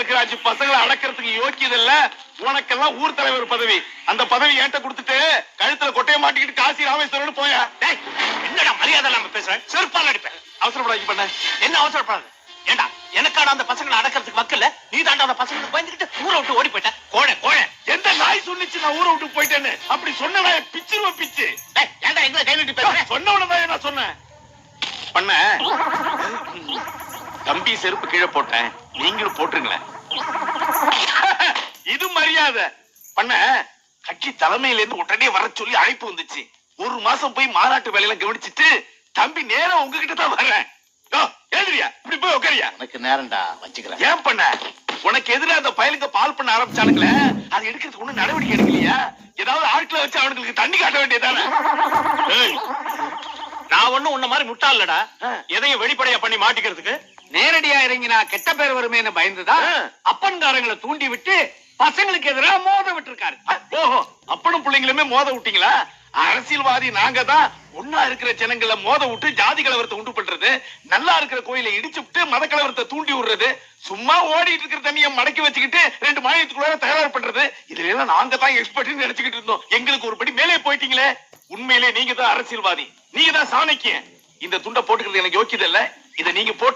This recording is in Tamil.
இருக்கிற 5 பசங்களை அடக்கிறதுக்கு யோக்கியதில்ல. உனக்கெல்லாம் ஊர் தலைவர் பதவி. அந்த பதவி என்கிட்ட கொடுத்துட்டு கழுத்துல கொட்டைய மாட்டிக்கிட்டு காசி ராமேஸ்வரன் போயா. என்னடா மரியாதை இல்லாம பேசுறேன், செருப்பால் அடிப்பேன். அவசரப்படாதீங்க பண்ண. என்ன அவசரப்படாது? ஏண்டா எனக்கான அந்த பசங்களை அடக்கிறதுக்கு மக்கள் நீ தாண்டா அந்த பசங்களுக்கு பயந்துக்கிட்டு ஊரை விட்டு ஓடி போயிட்ட. கோழை கோழை. எந்த நாய் சொன்னிச்சு நான் ஊரை விட்டு போயிட்டேன்னு? அப்படி சொன்ன பிச்சிருவ பிச்சு. ஏண்டா எங்களை கை நீட்டி பேசுறேன்? சொன்னவனதான் நான் சொன்னேன். பண்ண தம்பி செருப்பு கீழே போட்டேன், நீங்களும் போட்டுருங்களேன். இது மரியாதை. பண்ண கட்சி தலைமையில இருந்து உடனே வர சொல்லி அழைப்பு வந்துச்சு. 1 மாசம் போய் மாநாட்டு வேலையெல்லாம் கவனிச்சுட்டு தம்பி நேரம் உங்ககிட்ட தான் வர்றேன். எழுதியா இப்படி போய் உட்காரியா. எனக்கு நேரம்டா, வச்சுக்கிறேன். ஏன் பண்ண உனக்கு எதிராக அந்த பயலுங்க பால் பண்ண ஆரம்பிச்சானுங்களே, அதை எடுக்கிறதுக்கு ஒண்ணு நடவடிக்கை எடுக்கலையா? ஏதாவது ஆட்களை வச்சு அவனுக்கு தண்ணி காட்ட வேண்டியதானே? நான் ஒண்ணும் உன்ன மாதிரி முட்டா இல்லடா, எதையும் வெளிப்படையா பண்ணி மாட்டிக்கிறதுக்கு. நேரடியா இறங்கினா கெட்ட பேர் வருமேன்னு பயந்துதான் அப்பன்காரங்களை தூண்டி விட்டு பசங்களுக்கு எதிராக மோத விட்டுருக்காரு. ஓஹோ, அப்பனும் பிள்ளைங்களுமே மோத விட்டீங்களா? அரசியல்வாதி நாங்க தான் ஒன்னா இருக்கிற ஜனங்களை மோத விட்டு ஜாதி கலவரத்தை உண்டு பண்றது, நல்லா இருக்கிற கோயிலை இடிச்சு விட்டு மத கலவரத்தை தூண்டி விடுறது, சும்மா ஓடிட்டு இருக்கிற தண்ணியை மடக்கி வச்சுக்கிட்டு 2 மாநிலத்துக்குள்ள தயார் பண்றது, இதுல எல்லாம் நாங்க தான் எக்ஸ்பர்ட் நினைச்சுக்கிட்டு இருந்தோம். எங்களுக்கு ஒரு படி மேலே போயிட்டீங்களே. உண்மையிலே நீங்க தான் அரசியல்வாதி, நீங்க தான் சாணக்கியன். இந்த துண்டை போட்டுக்கிறது எனக்கு யோக்கியது இல்ல. இதை நீங்க போட்டு